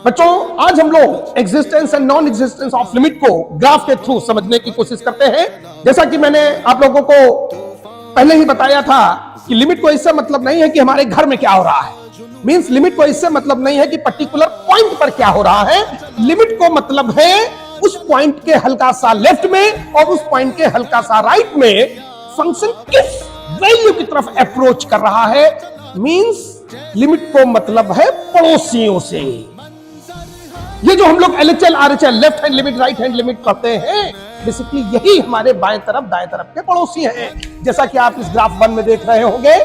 बच्चों, आज हम लोग existence and non existence of limit को ग्राफ के थ्रू समझने की कोशिश करते हैं। जैसा कि मैंने आप लोगों को पहले ही बताया था कि लिमिट को इससे मतलब नहीं है कि हमारे घर में क्या हो रहा है, मींस लिमिट को इससे मतलब नहीं है कि पर्टिकुलर पॉइंट पर क्या हो रहा है। लिमिट को मतलब है उस पॉइंट के हल्का सा लेफ्ट में और उस पॉइंट के हल्का सा राइट में फंक्शन किस वैल्यू की तरफ अप्रोच कर रहा है। मींस लिमिट को मतलब है पड़ोसियों से। ये जो हम लोग LHL RHL left hand limit right hand limit कहते हैं, बेसिकली यही हमारे बाएं तरफ दाएं तरफ के पड़ोसी हैं। जैसा कि आप इस ग्राफ 1 में देख रहे होंगे,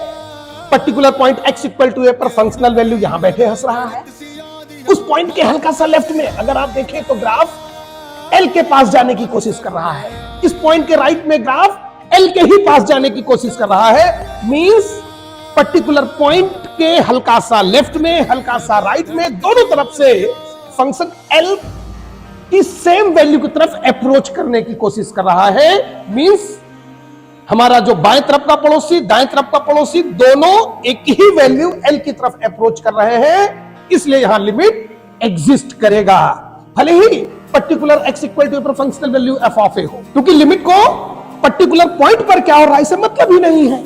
particular point x equal to a पर फंक्शनल वैल्यू यहां बैठे हंस रहा है। उस पॉइंट के हल्का सा लेफ्ट में अगर आप देखें तो ग्राफ L के पास जाने की कोशिश कर रहा है। इस पॉइंट के राइट में ग्राफ L के ही पास जाने की कोशिश कर रहा है। मींस पर्टिकुलर पॉइंट के हल्का सा लेफ्ट में हल्का सा राइट में दोनों तरफ से फंक्शन L की सेम वैल्यू की तरफ अप्रोच करने की कोशिश कर रहा है। मींस हमारा जो बाएं तरफ का पड़ोसी दाएं तरफ का पड़ोसी दोनों एक ही वैल्यू L की तरफ अप्रोच कर रहे हैं, इसलिए यहां लिमिट एग्जिस्ट करेगा, भले ही पर्टिकुलर x इक्वल टू पर functional value f of a हो, क्योंकि लिमिट को पर्टिकुलर पॉइंट पर क्या हो रहा है इससे मतलब ही नहीं है।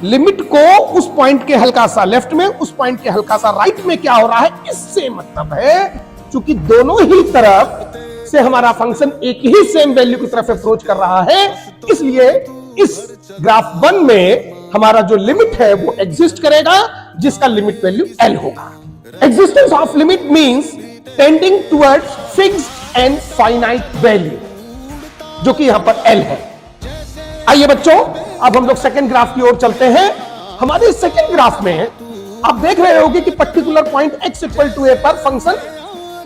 लिमिट को उस पॉइंट के हल्का सा लेफ्ट में उस पॉइंट के हल्का सा राइट में क्या हो रहा है इससे मतलब है। क्योंकि दोनों ही तरफ से हमारा फंक्शन एक ही सेम वैल्यू की तरफ अप्रोच कर रहा है, इसलिए इस ग्राफ 1 में हमारा जो लिमिट है वो एग्जिस्ट करेगा, जिसका लिमिट वैल्यू L होगा। Existence of limit means tending towards fixed and finite value, जो कि यहां पर L है। आइए बच्चों, अब हम लोग सेकंड ग्राफ की ओर चलते हैं। हमारे सेकंड ग्राफ में आप देख रहे होंगे कि particular point x equal to a पर function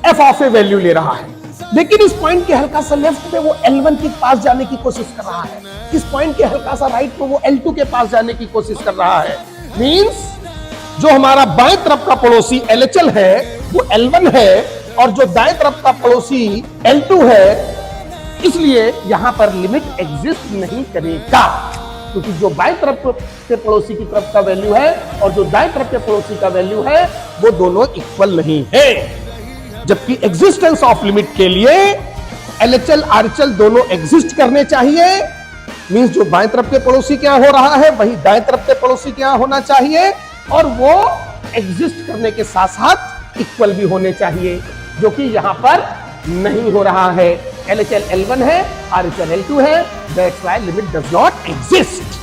f of a value ले रहा है, लेकिन इस पॉइंट के हल्का सा लेफ्ट में वो L1 के पास जाने की कोशिश कर रहा है, इस पॉइंट के हल्का सा राइट में वो L2 के पास जाने की कोशिश कर रहा है। मींस जो हमारा बाएं तरफ का पड़ोसी LHL है वो L1 है और जो दाएं तरफ का पड़ोसी L2 है, इसलिए यहां पर लिमिट एग्जिस्ट नहीं करेगा, क्योंकि जो बाएं तरफ के पड़ोसी की तरफ का वैल्यू है और जो दाएं तरफ के पड़ोसी का वैल्यू है वो दोनों इक्वल नहीं है। जबकि एग्जिस्टेंस ऑफ लिमिट के लिए LHL RHL दोनों एग्जिस्ट करने चाहिए। मींस जो बाएं तरफ के पड़ोसी क्या हो रहा है वही दाएं तरफ के पड़ोसी क्या होना चाहिए, और वो एग्जिस्ट करने के साथ साथ इक्वल भी होने चाहिए, जो कि यहां पर नहीं हो रहा है। LHL L1 है, RHL L2 है, that's why limit does not exist।